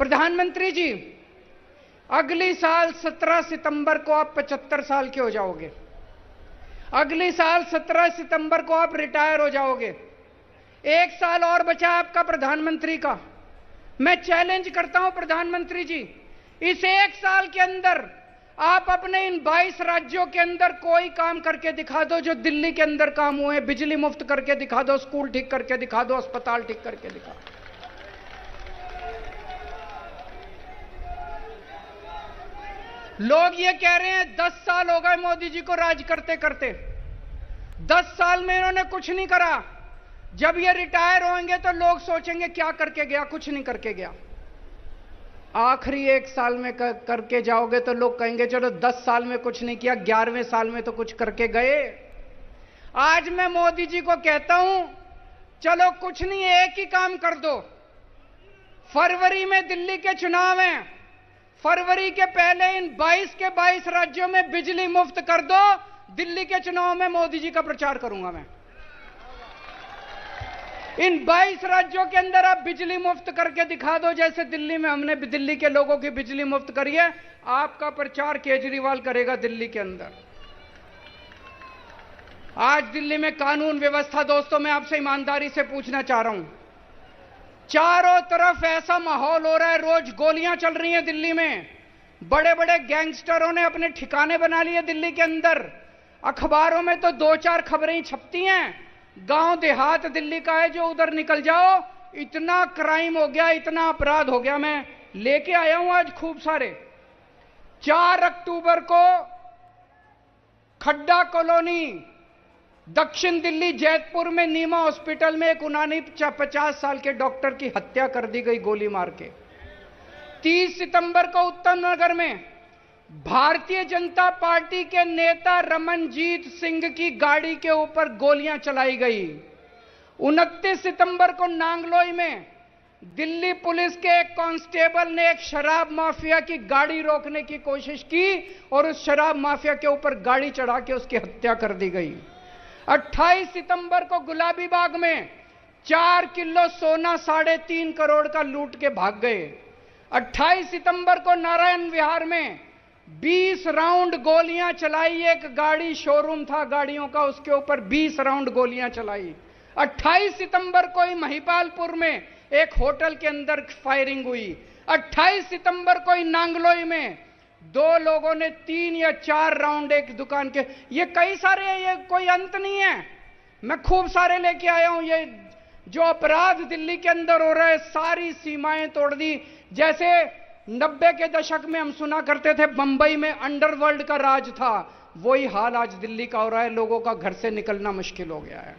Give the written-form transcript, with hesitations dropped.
प्रधानमंत्री जी, अगली साल 17 सितंबर को आप 75 साल के हो जाओगे। अगली साल 17 सितंबर को आप रिटायर हो जाओगे। 1 साल और बचा आपका प्रधानमंत्री का। मैं चैलेंज करता हूं प्रधानमंत्री जी, इस 1 साल के अंदर आप अपने इन 22 राज्यों के अंदर कोई काम करके दिखा दो जो दिल्ली के अंदर काम हुए। बिजली मुफ्त करके दिखा दो, स्कूल ठीक करके दिखा दो, अस्पताल ठीक करके दिखा दो। लोग ये कह रहे हैं 10 साल हो गए मोदी जी को राज करते करते, 10 साल में इन्होंने कुछ नहीं करा। जब ये रिटायर होंगे तो लोग सोचेंगे क्या करके गया, कुछ नहीं करके गया। आखिरी 1 साल में करके जाओगे तो लोग कहेंगे चलो 10 साल में कुछ नहीं किया, 11वें साल में तो कुछ करके गए। आज मैं मोदी जी को कहता हूं, चलो कुछ नहीं, एक ही काम कर दो। फरवरी में दिल्ली के चुनाव हैं, फरवरी के पहले इन 22 के 22 राज्यों में बिजली मुफ्त कर दो। दिल्ली के चुनाव में मोदी जी का प्रचार करूंगा मैं। इन 22 राज्यों के अंदर आप बिजली मुफ्त करके दिखा दो, जैसे दिल्ली में हमने दिल्ली के लोगों की बिजली मुफ्त करी है। आपका प्रचार केजरीवाल करेगा दिल्ली के अंदर। आज दिल्ली में कानून व्यवस्था, दोस्तों मैं आपसे ईमानदारी से पूछना चाह रहा हूं, चारों तरफ ऐसा माहौल हो रहा है, रोज गोलियां चल रही हैं दिल्ली में। बड़े बड़े गैंगस्टरों ने अपने ठिकाने बना लिए दिल्ली के अंदर। अखबारों में तो 2-4 खबरें ही छपती हैं। गांव देहात दिल्ली का है, जो उधर निकल जाओ इतना क्राइम हो गया, इतना अपराध हो गया। मैं लेके आया हूं आज खूब सारे। 4 अक्टूबर को खड्डा कॉलोनी, दक्षिण दिल्ली जैतपुर में नीमा हॉस्पिटल में एक 49 साल के डॉक्टर की हत्या कर दी गई गोली मार के। 30 सितंबर को उत्तम नगर में भारतीय जनता पार्टी के नेता रमनजीत सिंह की गाड़ी के ऊपर गोलियां चलाई गई। 29 सितंबर को नांगलोई में दिल्ली पुलिस के एक कांस्टेबल ने एक शराब माफिया की गाड़ी रोकने की कोशिश की और उस शराब माफिया के ऊपर गाड़ी चढ़ा के उसकी हत्या कर दी गई। 28 सितंबर को गुलाबी बाग में 4 किलो सोना 3.5 करोड़ का लूट के भाग गए। 28 सितंबर को नारायण विहार में 20 राउंड गोलियां चलाई। एक गाड़ी शोरूम था गाड़ियों का, उसके ऊपर 20 राउंड गोलियां चलाई। 28 सितंबर को ही महिपालपुर में एक होटल के अंदर फायरिंग हुई। 28 सितंबर को ही नांगलोई में 2 लोगों ने 3 या 4 राउंड एक दुकान के, ये कई सारे हैं, ये कोई अंत नहीं है। मैं खूब सारे लेके आया हूं। ये जो अपराध दिल्ली के अंदर हो रहा है, सारी सीमाएं तोड़ दी। जैसे 90 के दशक में हम सुना करते थे बंबई में अंडरवर्ल्ड का राज था, वही हाल आज दिल्ली का हो रहा है। लोगों का घर से निकलना मुश्किल हो गया है।